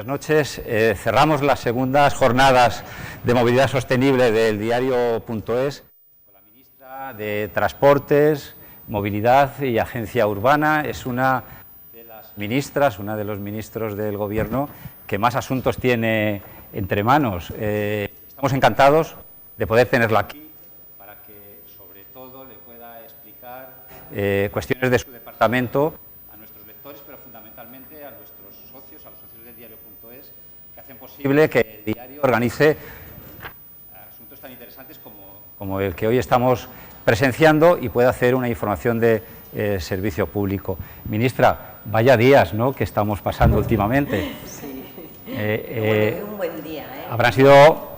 Buenas noches. Cerramos las segundas jornadas de movilidad sostenible del diario.es con la ministra de Transportes, Movilidad y Agencia Urbana. Es una de las ministras, una de los ministros del Gobierno que más asuntos tiene entre manos. Estamos encantados de poder tenerla aquí para que, sobre todo, le pueda explicar cuestiones de su departamento a nuestros lectores, pero fundamentalmente a nuestros socios, a los socios del diario.es, que hacen posible que el diario organice asuntos tan interesantes como el que hoy estamos presenciando y pueda hacer una información de servicio público. Ministra, vaya días, ¿no?, que estamos pasando últimamente. Sí. Hoy un buen día, ¿eh? Habrán sido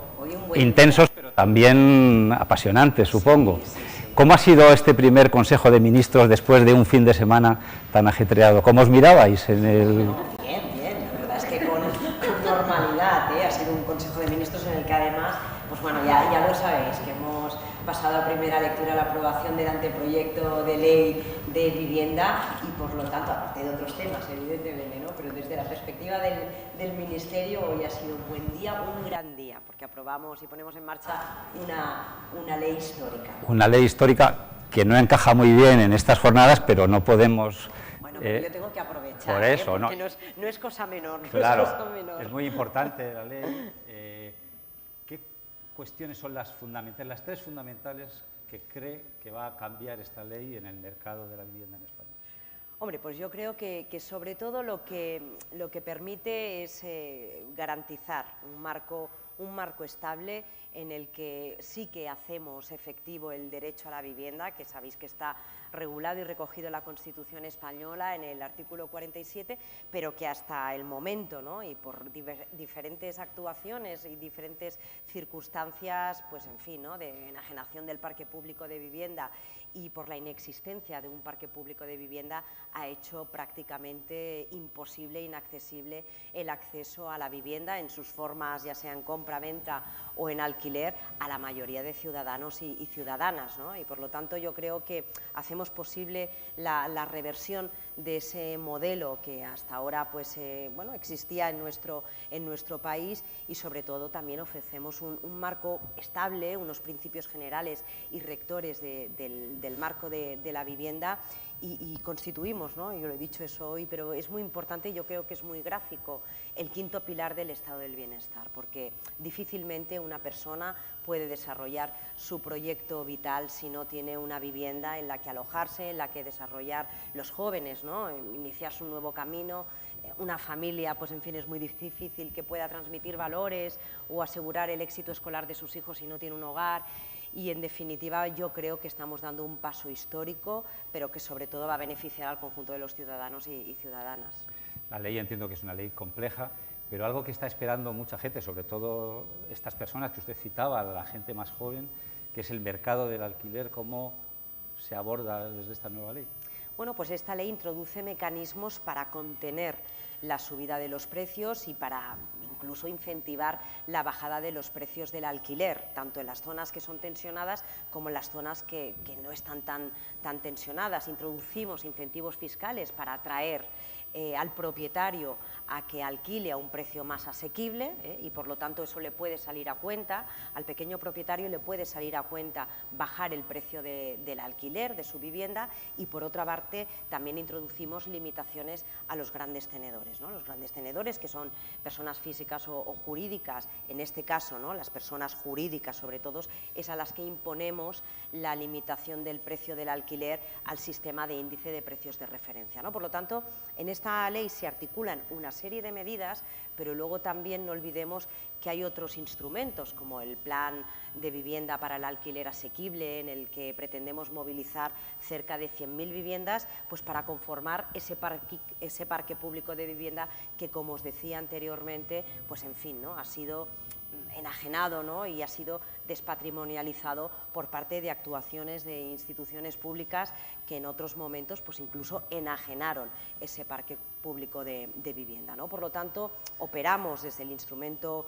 intensos, pero también apasionantes, supongo. Sí. ¿Cómo ha sido este primer Consejo de Ministros después de un fin de semana tan ajetreado? ¿Cómo os mirabais en el...? Bien. La verdad es que con normalidad, ¿eh? Ha sido un Consejo de Ministros en el que además, pues bueno, ya lo sabéis, que hemos pasado a primera lectura la aprobación del anteproyecto de ley de vivienda y, por lo tanto, aparte de otros temas, evidentemente, ¿no?, pero desde la perspectiva del Ministerio, hoy ha sido un buen día, un gran día, porque aprobamos y ponemos en marcha una ley histórica. Una ley histórica que no encaja muy bien en estas jornadas, pero no podemos... Bueno, pero yo tengo que aprovechar, por eso, porque no es cosa menor. Claro, es cosa menor. es muy importante la ley. ¿Qué cuestiones son las fundamentales, las tres fundamentales que cree que va a cambiar esta ley en el mercado de la vivienda en España? Hombre, pues yo creo que sobre todo lo que permite es garantizar un marco estable en el que sí que hacemos efectivo el derecho a la vivienda, que sabéis que está regulado y recogido en la Constitución española en el artículo 47, pero que hasta el momento, ¿no?, y por diferentes actuaciones y diferentes circunstancias, pues en fin, ¿no?, de enajenación del parque público de vivienda y por la inexistencia de un parque público de vivienda, ha hecho prácticamente imposible e inaccesible el acceso a la vivienda en sus formas, ya sea en compra-venta o en alquiler, a la mayoría de ciudadanos y ciudadanas, ¿no? Y por lo tanto yo creo que hacemos posible la reversión de ese modelo que hasta ahora pues, existía en nuestro país, y sobre todo también ofrecemos un marco estable, unos principios generales y rectores del marco de la vivienda, y constituimos, ¿no?, yo lo he dicho eso hoy, pero es muy importante y yo creo que es muy gráfico, el quinto pilar del estado del bienestar, porque difícilmente una persona puede desarrollar su proyecto vital si no tiene una vivienda en la que alojarse, en la que desarrollar los jóvenes, ¿no?, iniciarse un nuevo camino. Una familia, pues en fin, es muy difícil que pueda transmitir valores o asegurar el éxito escolar de sus hijos si no tiene un hogar. Y, en definitiva, yo creo que estamos dando un paso histórico, pero que sobre todo va a beneficiar al conjunto de los ciudadanos y ciudadanas. La ley, entiendo que es una ley compleja, pero algo que está esperando mucha gente, sobre todo estas personas que usted citaba, la gente más joven, que es el mercado del alquiler. ¿Cómo se aborda desde esta nueva ley? Bueno, pues esta ley introduce mecanismos para contener la subida de los precios y para incluso incentivar la bajada de los precios del alquiler, tanto en las zonas que son tensionadas como en las zonas que no están tan tensionadas. Introducimos incentivos fiscales para atraer al propietario a que alquile a un precio más asequible, y por lo tanto eso le puede salir a cuenta, al pequeño propietario le puede salir a cuenta bajar el precio del alquiler de su vivienda, y por otra parte también introducimos limitaciones a los grandes tenedores, ¿no? Los grandes tenedores, que son personas físicas o jurídicas, en este caso, ¿no?, las personas jurídicas sobre todo, es a las que imponemos la limitación del precio del alquiler al sistema de índice de precios de referencia, ¿no? Por lo tanto, en esta ley se articulan una serie de medidas, pero luego también no olvidemos que hay otros instrumentos, como el Plan de Vivienda para el Alquiler Asequible, en el que pretendemos movilizar cerca de 100.000 viviendas, pues para conformar ese parque público de vivienda que, como os decía anteriormente, pues en fin, ¿no?, ha sido enajenado, ¿no?, y ha sido despatrimonializado por parte de actuaciones de instituciones públicas que en otros momentos pues incluso enajenaron ese parque público de vivienda, ¿no? Por lo tanto, operamos desde el instrumento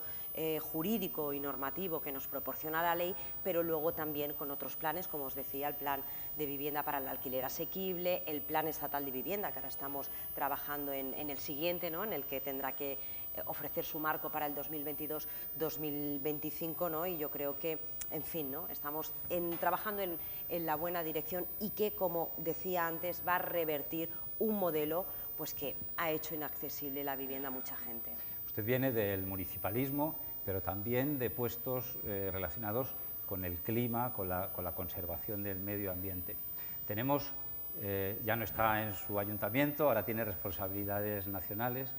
jurídico y normativo que nos proporciona la ley, pero luego también con otros planes, como os decía, el Plan de Vivienda para el Alquiler Asequible, el Plan Estatal de Vivienda, que ahora estamos trabajando en el siguiente, ¿no?, en el que tendrá que ofrecer su marco para el 2022-2025, ¿no? Y yo creo que, en fin, ¿no? Estamos trabajando en la buena dirección y que, como decía antes, va a revertir un modelo pues, que ha hecho inaccesible la vivienda a mucha gente. Usted viene del municipalismo, pero también de puestos relacionados con el clima, con la conservación del medio ambiente. Tenemos, ya no está en su ayuntamiento, ahora tiene responsabilidades nacionales.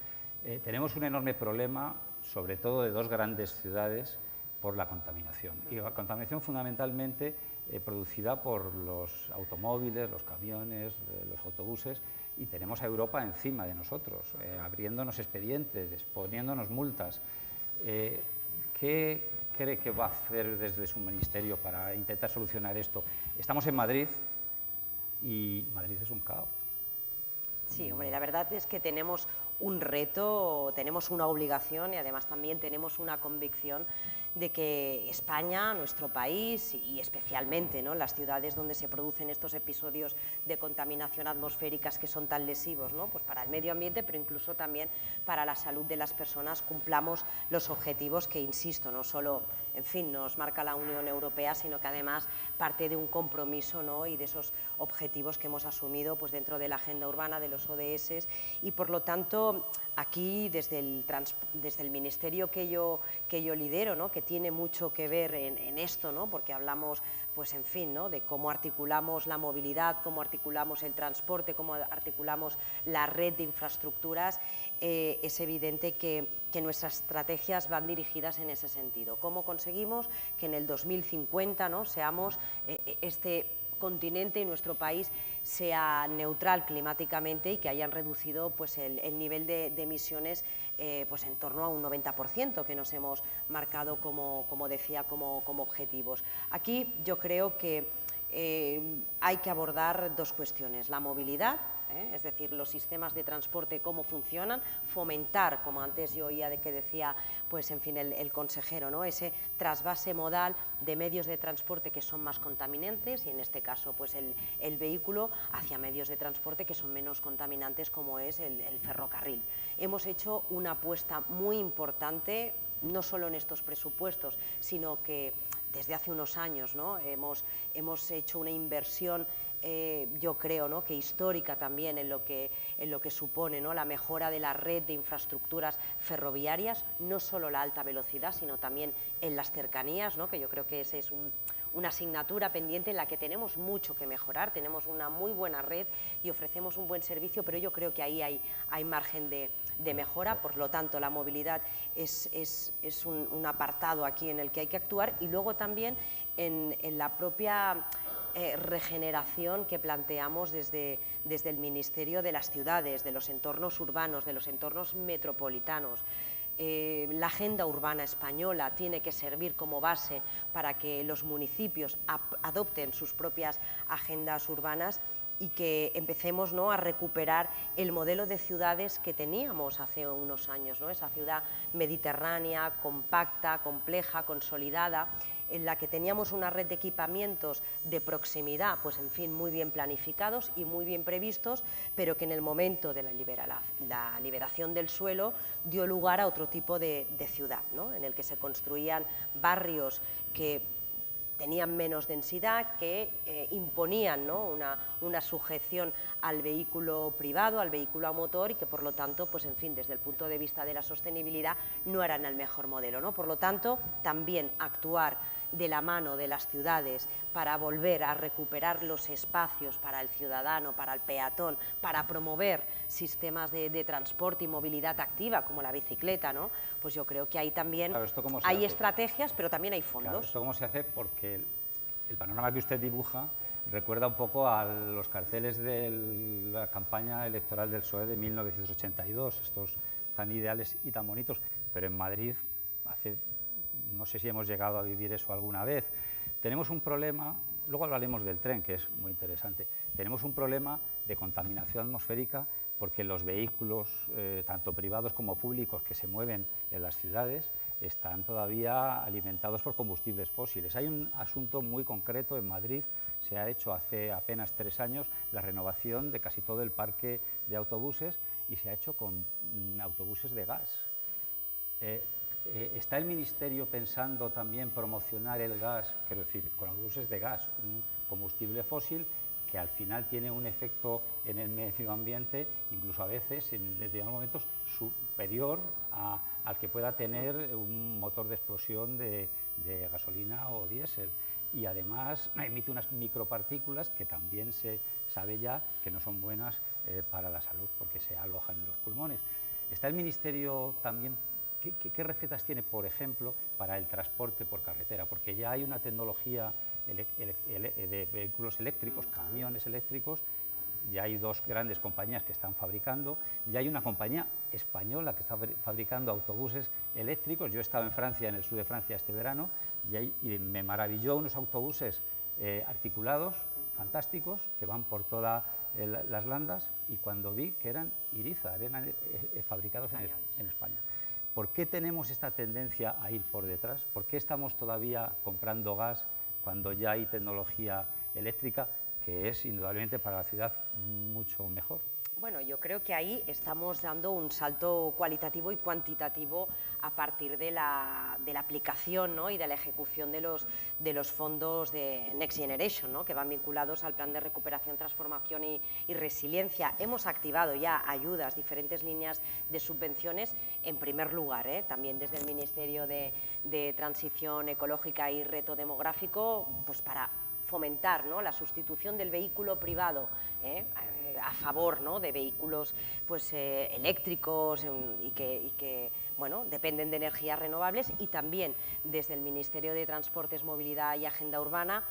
Tenemos un enorme problema, sobre todo de dos grandes ciudades, por la contaminación. Y la contaminación fundamentalmente producida por los automóviles, los camiones, los autobuses, y tenemos a Europa encima de nosotros, abriéndonos expedientes, poniéndonos multas. ¿Qué cree que va a hacer desde su ministerio para intentar solucionar esto? Estamos en Madrid y Madrid es un caos. Sí, hombre, la verdad es que tenemos un reto, tenemos una obligación y además también tenemos una convicción de que España, nuestro país y especialmente, ¿no?, las ciudades donde se producen estos episodios de contaminación atmosféricas que son tan lesivos, ¿no?, pues para el medio ambiente, pero incluso también para la salud de las personas, cumplamos los objetivos que, insisto, no solo, en fin, nos marca la Unión Europea, sino que además parte de un compromiso, ¿no?, y de esos objetivos que hemos asumido pues dentro de la agenda urbana, de los ODS, y por lo tanto aquí desde el ministerio que yo lidero, ¿no?, que tiene mucho que ver en esto, ¿no?, porque hablamos, pues en fin, ¿no?, de cómo articulamos la movilidad, cómo articulamos el transporte, cómo articulamos la red de infraestructuras, es evidente que nuestras estrategias van dirigidas en ese sentido. ¿Cómo conseguimos que en el 2050, ¿no?, seamos este continente y nuestro país sea neutral climáticamente y que hayan reducido pues, el nivel de emisiones pues en torno a un 90% que nos hemos marcado, como decía, como objetivos? Aquí yo creo que hay que abordar dos cuestiones: la movilidad, es decir, los sistemas de transporte, cómo funcionan, fomentar, como antes yo oía de que decía, pues en fin, el consejero, ¿no?, ese trasvase modal de medios de transporte que son más contaminantes, y en este caso pues el vehículo, hacia medios de transporte que son menos contaminantes, como es el ferrocarril. Hemos hecho una apuesta muy importante, no solo en estos presupuestos, sino que desde hace unos años, ¿no?, hemos hecho una inversión, yo creo, ¿no?, que histórica también en lo que supone, ¿no?, la mejora de la red de infraestructuras ferroviarias, no solo la alta velocidad, sino también en las cercanías, ¿no?, que yo creo que esa es una asignatura pendiente en la que tenemos mucho que mejorar. Tenemos una muy buena red y ofrecemos un buen servicio, pero yo creo que ahí hay margen de mejora. Por lo tanto, la movilidad es un apartado aquí en el que hay que actuar, y luego también en la propia regeneración que planteamos desde el Ministerio de las Ciudades, de los entornos urbanos, de los entornos metropolitanos. La agenda urbana española tiene que servir como base para que los municipios adopten sus propias agendas urbanas y que empecemos, ¿no?, a recuperar el modelo de ciudades que teníamos hace unos años, ¿no?, esa ciudad mediterránea, compacta, compleja, consolidada, en la que teníamos una red de equipamientos de proximidad, pues en fin, muy bien planificados y muy bien previstos, pero que en el momento de la liberación del suelo dio lugar a otro tipo de ciudad, ¿no?, en el que se construían barrios que tenían menos densidad, que imponían, ¿no?, una sujeción al vehículo privado, al vehículo a motor, y que por lo tanto, pues en fin, desde el punto de vista de la sostenibilidad no eran el mejor modelo, ¿no? Por lo tanto, también actuar de la mano de las ciudades para volver a recuperar los espacios para el ciudadano, para el peatón, para promover sistemas de transporte y movilidad activa como la bicicleta, ¿no? Pues yo creo que ahí también hay estrategias, pero también hay fondos. Claro, ¿esto cómo se hace? Porque el panorama que usted dibuja recuerda un poco a los carteles de la campaña electoral del PSOE de 1982, estos tan ideales y tan bonitos, pero en Madrid no sé si hemos llegado a vivir eso alguna vez. Tenemos un problema, luego hablaremos del tren, que es muy interesante, tenemos un problema de contaminación atmosférica porque los vehículos, tanto privados como públicos, que se mueven en las ciudades, están todavía alimentados por combustibles fósiles. Hay un asunto muy concreto en Madrid, se ha hecho hace apenas 3 años la renovación de casi todo el parque de autobuses, y se ha hecho con autobuses de gas. ¿Está el Ministerio pensando también promocionar el gas, quiero decir, con autobuses de gas, un combustible fósil que al final tiene un efecto en el medio ambiente, incluso a veces, en determinados momentos, superior al que pueda tener un motor de explosión de gasolina o diésel? Y además emite unas micropartículas que también se sabe ya que no son buenas para la salud porque se alojan en los pulmones. ¿Está el Ministerio también, qué recetas tiene, por ejemplo, para el transporte por carretera? Porque ya hay una tecnología de vehículos eléctricos, camiones eléctricos, ya hay dos grandes compañías que están fabricando, ya hay una compañía española que está fabricando autobuses eléctricos. Yo he estado en Francia, en el sur de Francia este verano, y me maravilló unos autobuses articulados, fantásticos, que van por todas las landas, y cuando vi que eran Irizar, eran fabricados en España. ¿Por qué tenemos esta tendencia a ir por detrás? ¿Por qué estamos todavía comprando gas cuando ya hay tecnología eléctrica que es indudablemente para la ciudad mucho mejor? Bueno, yo creo que ahí estamos dando un salto cualitativo y cuantitativo a partir de la aplicación, ¿no?, y de la ejecución de los fondos de Next Generation, ¿no?, que van vinculados al plan de recuperación, transformación y resiliencia. Hemos activado ya ayudas, diferentes líneas de subvenciones, en primer lugar, también desde el Ministerio de Transición Ecológica y Reto Demográfico, pues para fomentar, ¿no?, la sustitución del vehículo privado a favor, ¿no?, de vehículos pues, eléctricos y que bueno, dependen de energías renovables, y también desde el Ministerio de Transportes, Movilidad y Agenda Urbana,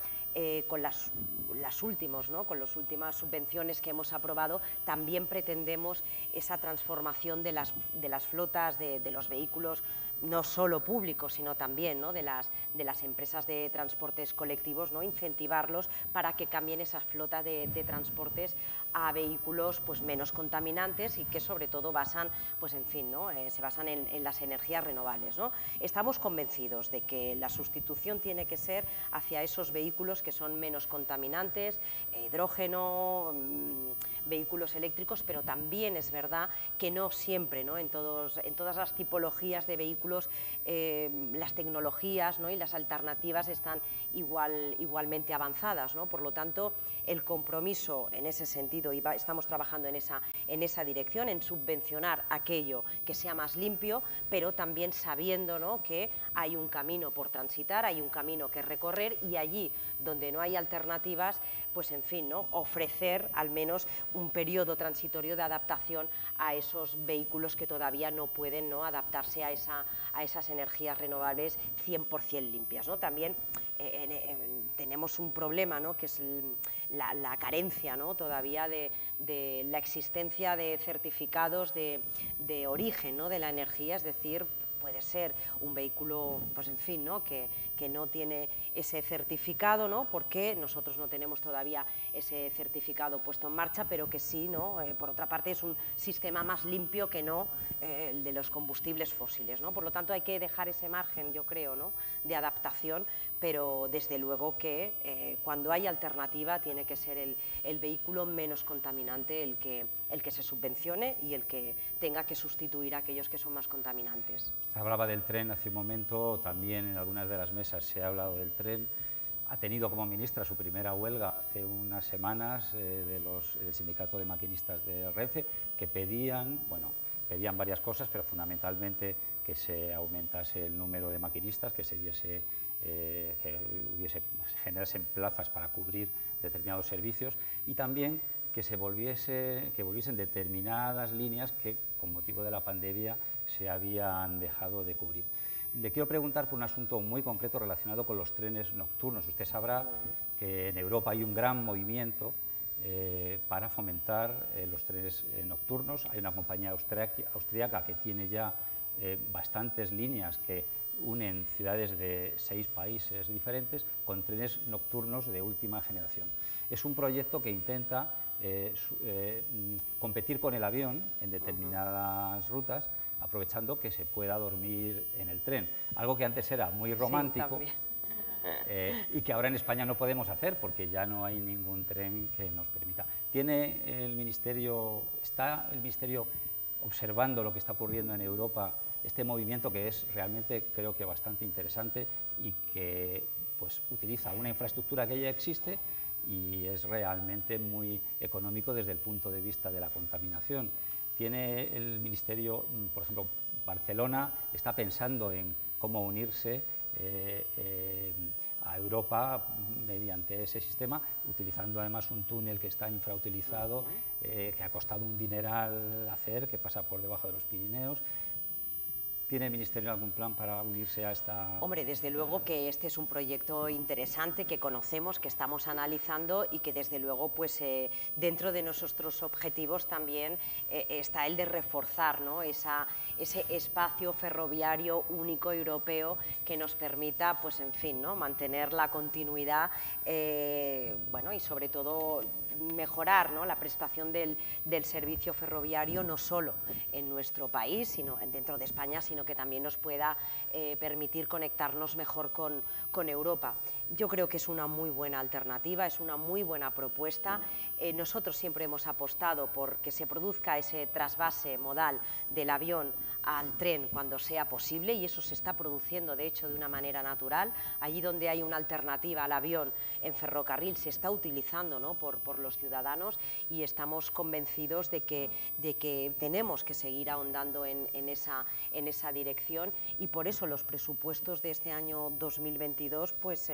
con las últimas subvenciones que hemos aprobado, también pretendemos esa transformación de las flotas de los vehículos, no solo públicos, sino también, ¿no?, de las empresas de transportes colectivos, ¿no?, incentivarlos para que cambien esa flota de transportes a vehículos pues, menos contaminantes y que sobre todo basan, pues, en fin, ¿no?, se basan en las energías renovables, ¿no? Estamos convencidos de que la sustitución tiene que ser hacia esos vehículos que son menos contaminantes, hidrógeno, vehículos eléctricos, pero también es verdad que no siempre, ¿no?, en todas las tipologías de vehículos las tecnologías, ¿no?, y las alternativas están igualmente avanzadas, ¿no? Por lo tanto, el compromiso en ese sentido, y estamos trabajando en esa dirección, en subvencionar aquello que sea más limpio, pero también sabiendo, ¿no?, que hay un camino por transitar, hay un camino que recorrer, y allí donde no hay alternativas, pues en fin, ¿no?, ofrecer al menos un periodo transitorio de adaptación a esos vehículos que todavía no pueden, ¿no?, adaptarse a esas energías renovables 100% limpias, ¿no? También tenemos un problema, ¿no?, que es la carencia, ¿no?, todavía de la existencia de certificados de origen, ¿no?, de la energía, es decir, puede ser un vehículo, pues en fin, ¿no?, que no tiene ese certificado, ¿no?, porque nosotros no tenemos todavía ese certificado puesto en marcha, pero que sí, ¿no?, por otra parte es un sistema más limpio que no el de los combustibles fósiles, ¿no? Por lo tanto, hay que dejar ese margen, yo creo, ¿no?, de adaptación, pero desde luego que cuando hay alternativa tiene que ser el vehículo menos contaminante el que se subvencione y el que tenga que sustituir a aquellos que son más contaminantes. Se hablaba del tren hace un momento, también en algunas de las mesas se ha hablado del tren. Ha tenido como ministra su primera huelga hace unas semanas del sindicato de maquinistas de Renfe, que pedían varias cosas, pero fundamentalmente que se aumentase el número de maquinistas, que se generasen plazas para cubrir determinados servicios, y también que volviesen determinadas líneas que con motivo de la pandemia se habían dejado de cubrir. Le quiero preguntar por un asunto muy concreto relacionado con los trenes nocturnos. Usted sabrá que en Europa hay un gran movimiento para fomentar los trenes nocturnos. Hay una compañía austríaca que tiene ya bastantes líneas que unen ciudades de 6 países diferentes con trenes nocturnos de última generación. Es un proyecto que intenta competir con el avión en determinadas rutas, aprovechando que se pueda dormir en el tren, algo que antes era muy romántico, sí, y que ahora en España no podemos hacer porque ya no hay ningún tren que nos permita. ¿Está el Ministerio observando lo que está ocurriendo en Europa este movimiento que es realmente, creo que bastante interesante y que pues utiliza una infraestructura que ya existe y es realmente muy económico desde el punto de vista de la contaminación. Tiene el Ministerio, por ejemplo, Barcelona está pensando en cómo unirse a Europa mediante ese sistema, utilizando además un túnel que está infrautilizado, que ha costado un dineral hacer, que pasa por debajo de los Pirineos. ¿Tiene el Ministerio algún plan para unirse a esta...? Hombre, desde luego que este es un proyecto interesante que conocemos, que estamos analizando y que desde luego pues, dentro de nuestros objetivos también está el de reforzar, ¿no?, ese espacio ferroviario único europeo que nos permita, pues en fin, ¿no?, mantener la continuidad bueno, y sobre todo mejorar, ¿no?, la prestación del servicio ferroviario no solo en nuestro país, sino dentro de España, sino que también nos pueda permitir conectarnos mejor con Europa. Yo creo que es una muy buena alternativa, es una muy buena propuesta. Nosotros siempre hemos apostado por que se produzca ese trasvase modal del avión al tren cuando sea posible, y eso se está produciendo de hecho de una manera natural. Allí donde hay una alternativa al avión en ferrocarril se está utilizando, ¿no?, por los ciudadanos, y estamos convencidos de que tenemos que seguir ahondando en esa dirección, y por eso los presupuestos de este año 2022 pues,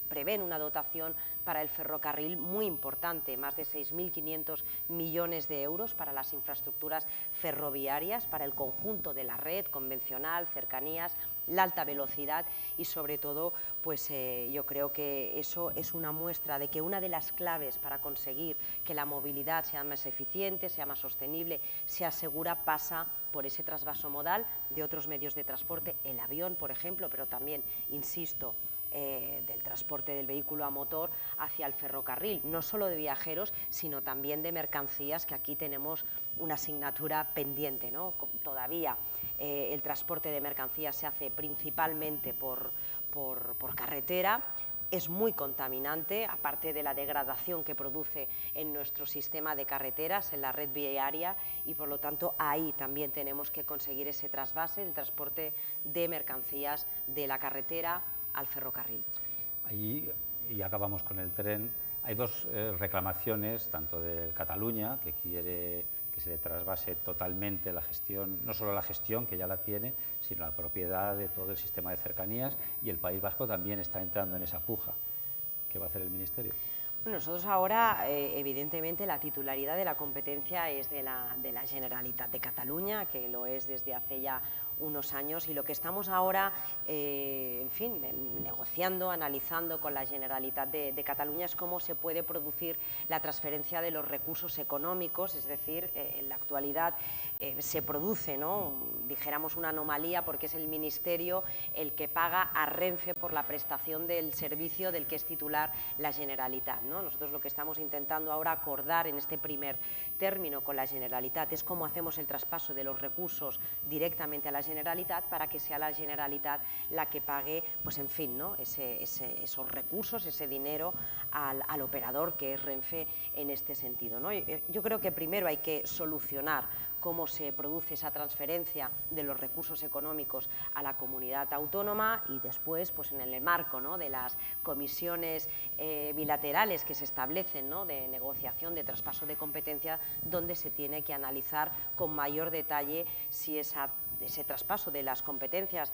prevén una dotación para el ferrocarril muy importante, más de 6.500 millones de euros para las infraestructuras ferroviarias, para el conjunto de la red convencional, cercanías, la alta velocidad, y sobre todo pues, yo creo que eso es una muestra de que una de las claves para conseguir que la movilidad sea más eficiente, sea más sostenible, sea segura, pasa por ese trasvaso modal de otros medios de transporte, el avión, por ejemplo, pero también, insisto, del transporte del vehículo a motor hacia el ferrocarril, no solo de viajeros, sino también de mercancías, que aquí tenemos una asignatura pendiente, ¿no? Todavía el transporte de mercancías se hace principalmente por carretera. Es muy contaminante, aparte de la degradación que produce en nuestro sistema de carreteras, en la red viaria, y por lo tanto ahí también tenemos que conseguir ese trasvase, el transporte de mercancías de la carretera al ferrocarril. Allí, y acabamos con el tren, hay dos reclamaciones, tanto de Cataluña, que quiere que se le trasvase totalmente la gestión, no solo la gestión, que ya la tiene, sino la propiedad de todo el sistema de cercanías, y el País Vasco también está entrando en esa puja. ¿Qué va a hacer el Ministerio? Bueno, nosotros ahora, evidentemente, la titularidad de la competencia es de la Generalitat de Cataluña, que lo es desde hace ya unos años, y lo que estamos ahora, en fin, negociando, analizando con la Generalitat de Cataluña es cómo se puede producir la transferencia de los recursos económicos, es decir, en la actualidad se produce, ¿no?, dijéramos, una anomalía, porque es el Ministerio el que paga a Renfe por la prestación del servicio del que es titular la Generalitat, ¿no? Nosotros lo que estamos intentando ahora acordar en este primer término con la Generalitat es cómo hacemos el traspaso de los recursos directamente a la Generalitat, para que sea la Generalitat la que pague, pues en fin, ¿no?, esos recursos, ese dinero al operador que es Renfe en este sentido, ¿no? Yo creo que primero hay que solucionar cómo se produce esa transferencia de los recursos económicos a la comunidad autónoma, y después, pues en el marco, ¿no?, de las comisiones bilaterales que se establecen, ¿no?, de negociación, de traspaso de competencia, donde se tiene que analizar con mayor detalle si ese traspaso de las competencias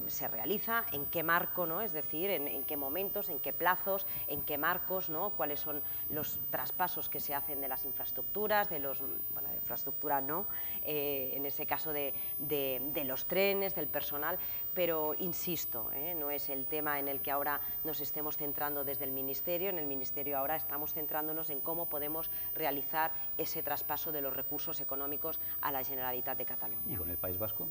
se realiza, en qué marco, ¿no?, es decir, en qué momentos, en qué plazos, en qué marcos, ¿no?, cuáles son los traspasos que se hacen de las infraestructuras, de infraestructura no, en ese caso de los trenes, del personal, pero insisto, no es el tema en el que ahora nos estemos centrando desde el Ministerio. En el Ministerio ahora estamos centrándonos en cómo podemos realizar ese traspaso de los recursos económicos a la Generalitat de Cataluña. ¿Y con el País Vasco?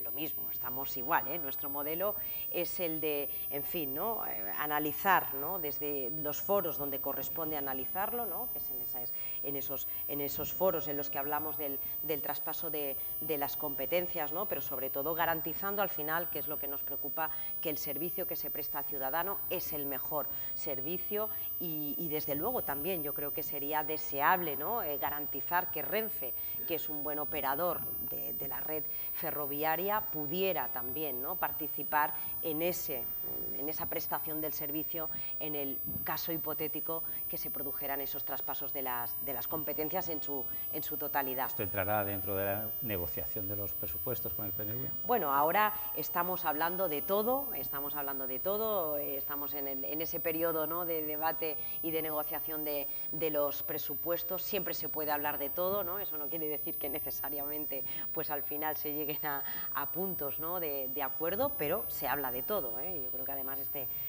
Lo mismo, estamos igual, Nuestro modelo es el de, en fin, ¿no?, analizar, ¿no?, desde los foros donde corresponde analizarlo, ¿no?, que es en esos foros en los que hablamos del traspaso de las competencias, ¿no?, pero sobre todo garantizando al final, que es lo que nos preocupa, que el servicio que se presta al ciudadano es el mejor servicio, y desde luego también yo creo que sería deseable, ¿no?, garantizar que Renfe, que es un buen operador de la red ferroviaria pudiera también, ¿no?, participar en esa prestación del servicio en el caso hipotético que se produjeran esos traspasos de las competencias en su totalidad. ¿Esto entrará dentro de la negociación de los presupuestos con el PNV? Bueno, ahora estamos hablando de todo, estamos en ese periodo, ¿no?, de debate y de negociación de los presupuestos. Siempre se puede hablar de todo, ¿no? Eso no quiere decir que necesariamente pues al final se lleguen a puntos, ¿no?, de acuerdo, pero se habla de todo, ¿eh? Yo creo que además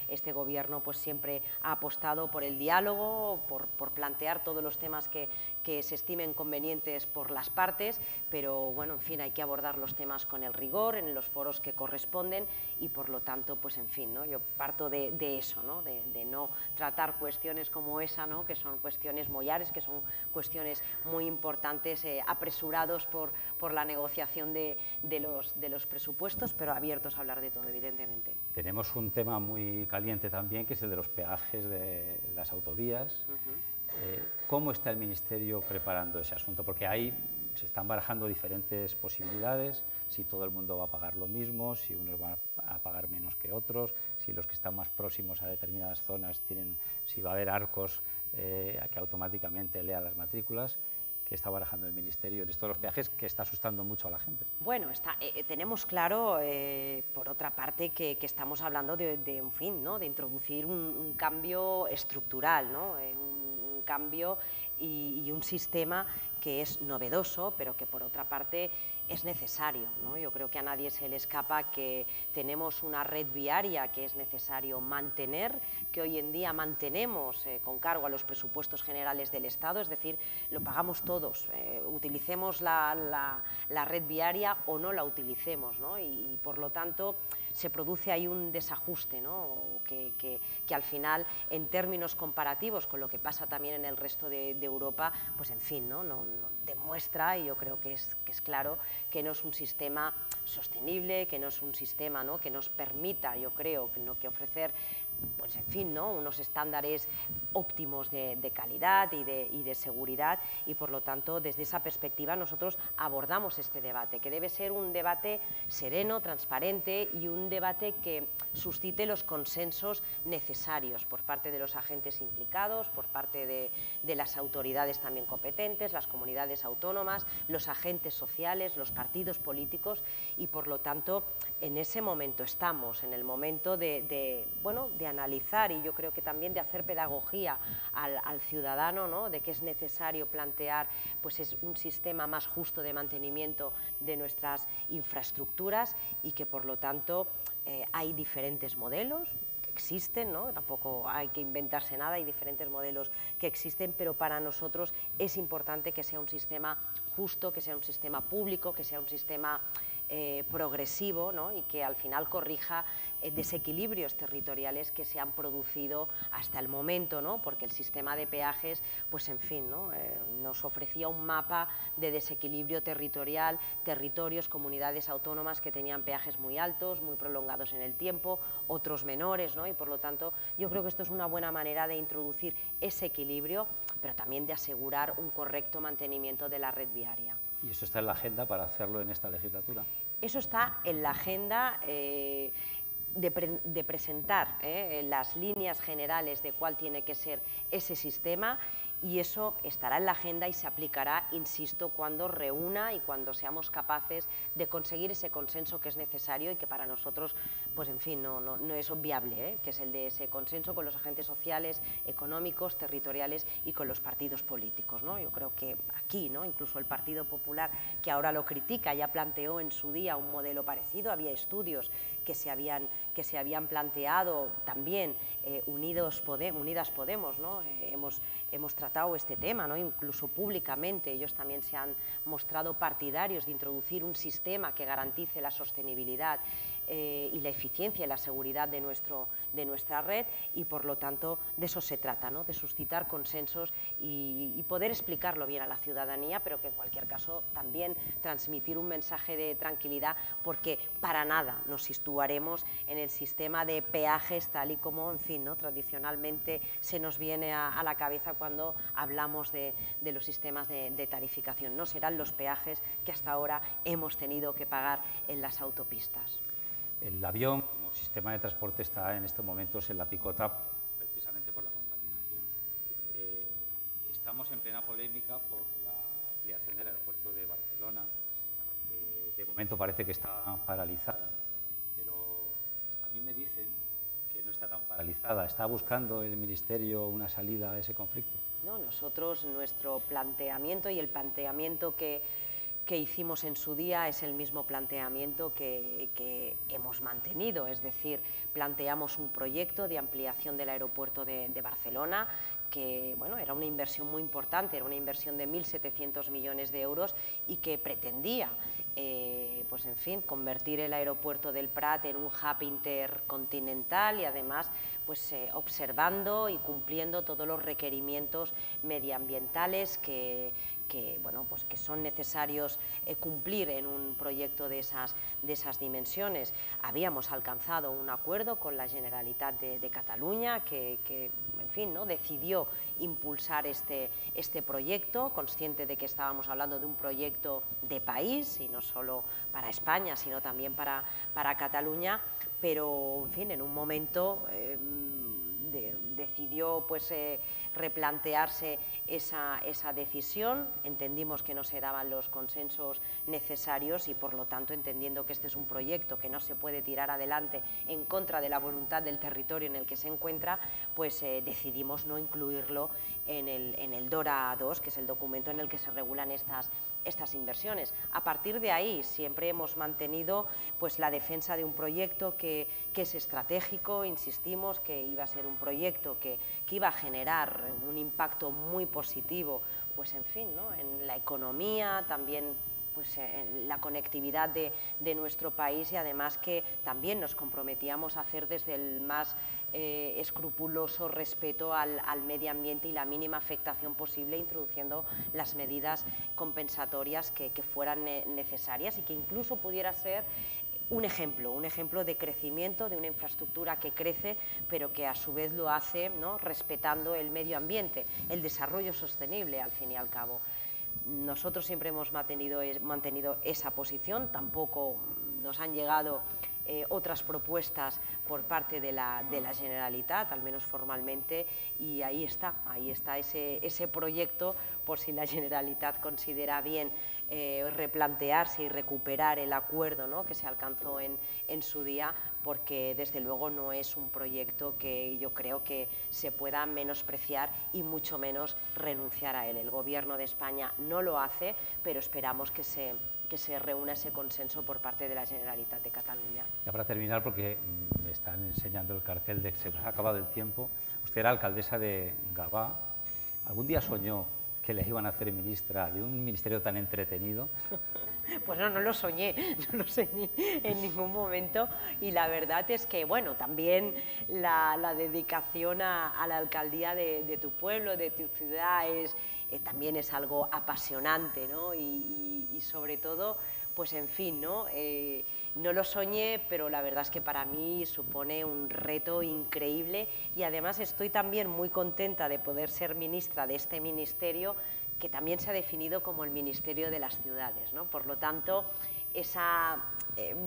este gobierno pues siempre ha apostado por el diálogo, por plantear todos los temas que se estimen convenientes por las partes, pero bueno, en fin, hay que abordar los temas con el rigor, en los foros que corresponden y por lo tanto, pues en fin, ¿no?, yo parto de eso, ¿no?, de no tratar cuestiones como esa, ¿no?, que son cuestiones mollares, que son cuestiones muy importantes, apresurados por la negociación de los presupuestos, pero abiertos a hablar de todo, evidentemente. Tenemos un tema muy caliente también, que es el de los peajes de las autovías. ¿Cómo está el Ministerio preparando ese asunto? Porque ahí se están barajando diferentes posibilidades, si todo el mundo va a pagar lo mismo, si unos van a pagar menos que otros, si los que están más próximos a determinadas zonas si va a haber arcos que automáticamente lean las matrículas. ¿Qué está barajando el Ministerio en esto de los peajes, que está asustando mucho a la gente? Bueno, tenemos claro, por otra parte, que estamos hablando de un fin, ¿no?, de introducir un cambio estructural, ¿no?, un cambio y un sistema que es novedoso, pero que por otra parte es necesario, ¿no? Yo creo que a nadie se le escapa que tenemos una red viaria que es necesario mantener, que hoy en día mantenemos con cargo a los presupuestos generales del Estado, es decir, lo pagamos todos, utilicemos la red viaria o no la utilicemos, ¿no? Y por lo tanto se produce ahí un desajuste, ¿no?, que al final, en términos comparativos con lo que pasa también en el resto de Europa, pues en fin, no demuestra, y yo creo que es claro, que no es un sistema sostenible, que no es un sistema, ¿no?, que nos permita, yo creo, que ofrecer, pues en fin, ¿no?, unos estándares óptimos de calidad y de seguridad, y por lo tanto desde esa perspectiva nosotros abordamos este debate, que debe ser un debate sereno, transparente y un debate que suscite los consensos necesarios por parte de los agentes implicados, por parte de las autoridades también competentes, las comunidades autónomas, los agentes sociales, los partidos políticos, y por lo tanto en ese momento estamos, en el momento de analizar, y yo creo que también de hacer pedagogía al ciudadano, ¿no?, de que es necesario plantear pues es un sistema más justo de mantenimiento de nuestras infraestructuras y que por lo tanto hay diferentes modelos que existen, ¿no?, tampoco hay que inventarse nada, hay diferentes modelos que existen, pero para nosotros es importante que sea un sistema justo, que sea un sistema público, que sea un sistema progresivo, ¿no?, y que al final corrija desequilibrios territoriales que se han producido hasta el momento, ¿no?, porque el sistema de peajes, pues en fin, ¿no?, nos ofrecía un mapa de desequilibrio territorial, territorios, comunidades autónomas que tenían peajes muy altos, muy prolongados en el tiempo, otros menores, ¿no?, y por lo tanto yo creo que esto es una buena manera de introducir ese equilibrio, pero también de asegurar un correcto mantenimiento de la red viaria. ¿Y eso está en la agenda para hacerlo en esta legislatura? Eso está en la agenda de presentar las líneas generales de cuál tiene que ser ese sistema, y eso estará en la agenda y se aplicará, insisto, cuando reúna y cuando seamos capaces de conseguir ese consenso que es necesario y que para nosotros, pues en fin, no es obviable, que es el de ese consenso con los agentes sociales, económicos, territoriales y con los partidos políticos, ¿no? Yo creo que aquí, ¿no?, incluso el Partido Popular, que ahora lo critica, ya planteó en su día un modelo parecido, había estudios que se habían planteado también, Unidas Podemos, ¿no? Hemos tratado este tema, ¿no?, incluso públicamente. Ellos también se han mostrado partidarios de introducir un sistema que garantice la sostenibilidad y la eficiencia y la seguridad de nuestra red, y por lo tanto de eso se trata, ¿no?, de suscitar consensos y poder explicarlo bien a la ciudadanía, pero que en cualquier caso también transmitir un mensaje de tranquilidad, porque para nada nos situaremos en el sistema de peajes tal y como, en fin, ¿no?, tradicionalmente se nos viene a la cabeza cuando hablamos de los sistemas de tarificación. No serán los peajes que hasta ahora hemos tenido que pagar en las autopistas. El avión como sistema de transporte está en estos momentos en la picota precisamente por la contaminación. Estamos en plena polémica por la ampliación del aeropuerto de Barcelona, que de momento parece que está paralizada, pero a mí me dicen que no está tan paralizada. ¿Está buscando el Ministerio una salida a ese conflicto? No, nosotros, nuestro planteamiento y el planteamiento que hicimos en su día es el mismo planteamiento que hemos mantenido, es decir, planteamos un proyecto de ampliación del aeropuerto de Barcelona, que bueno, era una inversión muy importante, era una inversión de 1.700 millones de euros y que pretendía pues en fin, convertir el aeropuerto del Prat en un hub intercontinental y además pues observando y cumpliendo todos los requerimientos medioambientales que bueno, pues que son necesarios cumplir en un proyecto de esas dimensiones. Habíamos alcanzado un acuerdo con la Generalitat de Cataluña que en fin, ¿no?, decidió impulsar este proyecto, consciente de que estábamos hablando de un proyecto de país y no solo para España, sino también para Cataluña, pero en fin, en un momento decidió pues replantearse esa decisión. Entendimos que no se daban los consensos necesarios y por lo tanto, entendiendo que este es un proyecto que no se puede tirar adelante en contra de la voluntad del territorio en el que se encuentra, pues decidimos no incluirlo en el DORA II, que es el documento en el que se regulan estas inversiones. A partir de ahí siempre hemos mantenido pues la defensa de un proyecto que es estratégico, insistimos que iba a ser un proyecto que iba a generar un impacto muy positivo, pues en fin, ¿no?, en la economía, también pues en la conectividad de nuestro país y además que también nos comprometíamos a hacer desde el más escrupuloso respeto al medio ambiente y la mínima afectación posible, introduciendo las medidas compensatorias que fueran necesarias y que incluso pudiera ser un ejemplo de crecimiento de una infraestructura que crece, pero que a su vez lo hace, ¿no?, respetando el medio ambiente, el desarrollo sostenible, al fin y al cabo. Nosotros siempre hemos mantenido esa posición, tampoco nos han llegado otras propuestas por parte de la Generalitat, al menos formalmente, y ahí está ese proyecto, por si la Generalitat considera bien replantearse y recuperar el acuerdo, ¿no?, que se alcanzó en su día, porque desde luego no es un proyecto que yo creo que se pueda menospreciar y mucho menos renunciar a él. El Gobierno de España no lo hace, pero esperamos que se reúna ese consenso por parte de la Generalitat de Cataluña. Ya para terminar, porque me están enseñando el cartel de que se nos ha acabado el tiempo, usted era alcaldesa de Gavà. ¿Algún día soñó que le iban a hacer ministra de un ministerio tan entretenido? Pues no lo soñé en ningún momento y la verdad es que, bueno, también la dedicación a la alcaldía de tu pueblo, de tu ciudad, también es algo apasionante, ¿no? Y sobre todo, pues en fin, ¿no? No lo soñé, pero la verdad es que para mí supone un reto increíble y además estoy también muy contenta de poder ser ministra de este ministerio que también se ha definido como el Ministerio de las Ciudades, ¿no? Por lo tanto, esa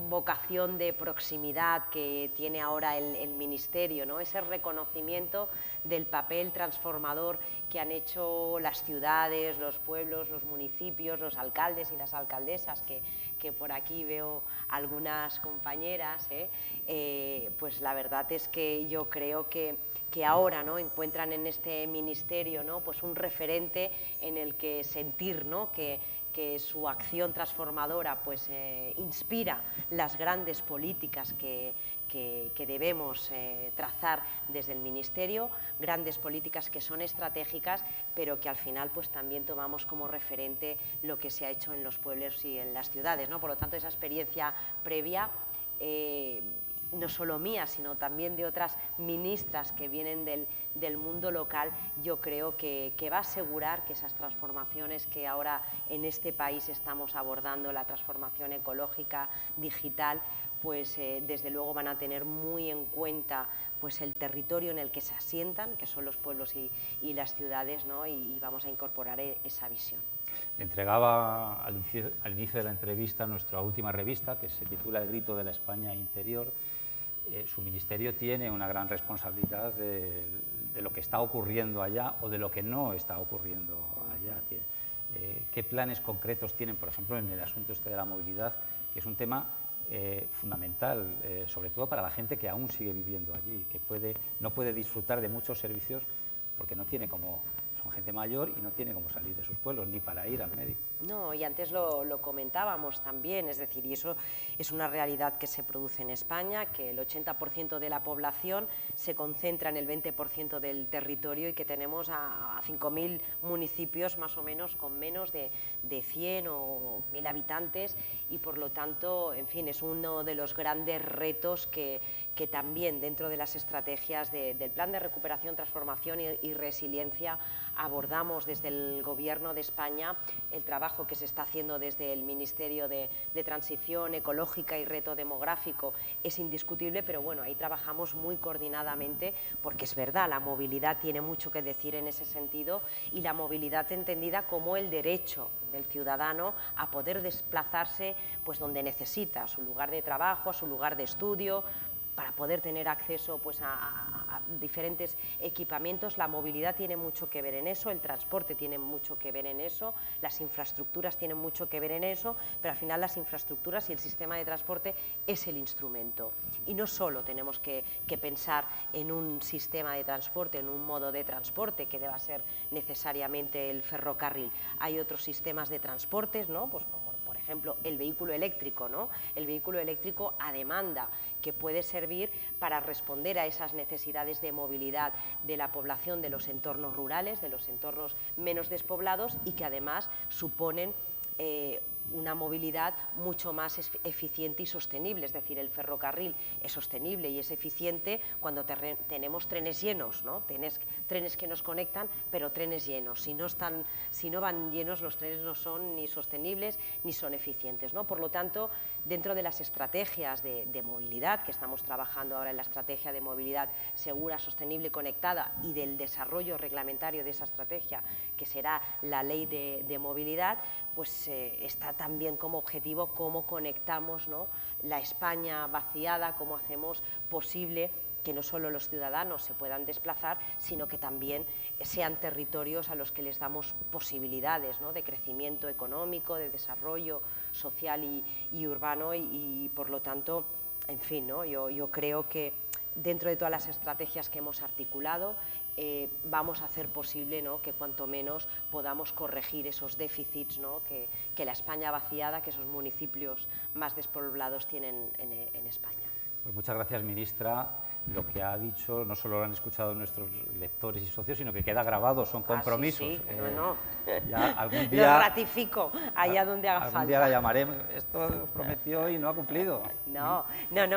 vocación de proximidad que tiene ahora el Ministerio, ¿no?, ese reconocimiento del papel transformador que han hecho las ciudades, los pueblos, los municipios, los alcaldes y las alcaldesas, que por aquí veo algunas compañeras, pues la verdad es que yo creo que ahora, ¿no?, encuentran en este ministerio, ¿no?, pues un referente en el que sentir, ¿no?, que su acción transformadora pues inspira las grandes políticas que debemos trazar desde el Ministerio, grandes políticas que son estratégicas, pero que al final pues también tomamos como referente lo que se ha hecho en los pueblos y en las ciudades, ¿no? Por lo tanto, esa experiencia previa, no solo mía, sino también de otras ministras que vienen del mundo local, yo creo que va a asegurar que esas transformaciones que ahora en este país estamos abordando, la transformación ecológica, digital, pues desde luego van a tener muy en cuenta pues el territorio en el que se asientan, que son los pueblos y las ciudades, ¿no? Y vamos a incorporar esa visión. Le entregaba al inicio de la entrevista nuestra última revista, que se titula El grito de la España interior. Su ministerio tiene una gran responsabilidad de lo que está ocurriendo allá o de lo que no está ocurriendo allá. ¿Qué planes concretos tienen, por ejemplo, en el asunto este de la movilidad, que es un tema fundamental, sobre todo para la gente que aún sigue viviendo allí, que no puede disfrutar de muchos servicios porque no tiene como... Son gente mayor y no tiene cómo salir de sus pueblos, ni para ir al médico. No, y antes lo comentábamos también, es decir, y eso es una realidad que se produce en España, que el 80% de la población se concentra en el 20% del territorio y que tenemos a 5.000 municipios más o menos con menos de 100 o 1.000 habitantes y por lo tanto, en fin, es uno de los grandes retos que también dentro de las estrategias del Plan de Recuperación, Transformación y Resiliencia abordamos desde el Gobierno de España. El trabajo que se está haciendo desde el Ministerio de Transición Ecológica y Reto Demográfico es indiscutible, pero bueno, ahí trabajamos muy coordinadamente porque es verdad, la movilidad tiene mucho que decir en ese sentido y la movilidad entendida como el derecho del ciudadano a poder desplazarse pues donde necesita, a su lugar de trabajo, a su lugar de estudio, para poder tener acceso pues, a diferentes equipamientos. La movilidad tiene mucho que ver en eso, el transporte tiene mucho que ver en eso, las infraestructuras tienen mucho que ver en eso, pero al final las infraestructuras y el sistema de transporte es el instrumento. Y no solo tenemos que pensar en un sistema de transporte, en un modo de transporte que deba ser necesariamente el ferrocarril. Hay otros sistemas de transportes, ¿no? Pues como por ejemplo, el vehículo eléctrico, ¿no? El vehículo eléctrico a demanda, que puede servir para responder a esas necesidades de movilidad de la población de los entornos rurales, de los entornos menos despoblados y que además suponen una movilidad mucho más eficiente y sostenible, es decir, el ferrocarril es sostenible y es eficiente cuando tenemos trenes llenos, ¿no? Trenes que nos conectan, pero trenes llenos. Si no van llenos, los trenes no son ni sostenibles ni son eficientes, ¿no? Por lo tanto, dentro de las estrategias de movilidad, que estamos trabajando ahora en la estrategia de movilidad segura, sostenible y conectada y del desarrollo reglamentario de esa estrategia, que será la ley de movilidad, pues está también como objetivo cómo conectamos, ¿no?, la España vaciada, cómo hacemos posible que no solo los ciudadanos se puedan desplazar, sino que también sean territorios a los que les damos posibilidades, ¿no?, de crecimiento económico, de desarrollo social y urbano y por lo tanto, en fin, ¿no?, yo creo que dentro de todas las estrategias que hemos articulado, vamos a hacer posible, ¿no?, que cuanto menos podamos corregir esos déficits, ¿no?, que la España vaciada, que esos municipios más despoblados tienen en España. Pues muchas gracias, ministra. Lo que ha dicho no solo lo han escuchado nuestros lectores y socios, sino que queda grabado, son compromisos. Sí, no. Ya algún día, lo ratifico, allá donde haga falta. Algún día la llamaremos. Esto prometió y no ha cumplido. No,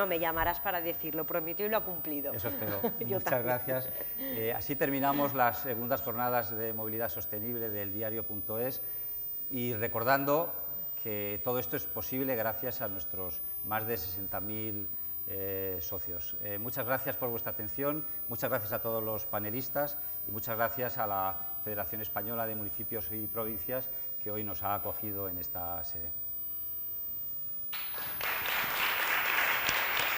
me llamarás para decir, lo prometió y lo ha cumplido. Eso espero. Muchas gracias. Así terminamos las segundas jornadas de movilidad sostenible del diario.es y recordando que todo esto es posible gracias a nuestros más de 60.000 socios. Muchas gracias por vuestra atención, muchas gracias a todos los panelistas y muchas gracias a la Federación Española de Municipios y Provincias que hoy nos ha acogido en esta sede.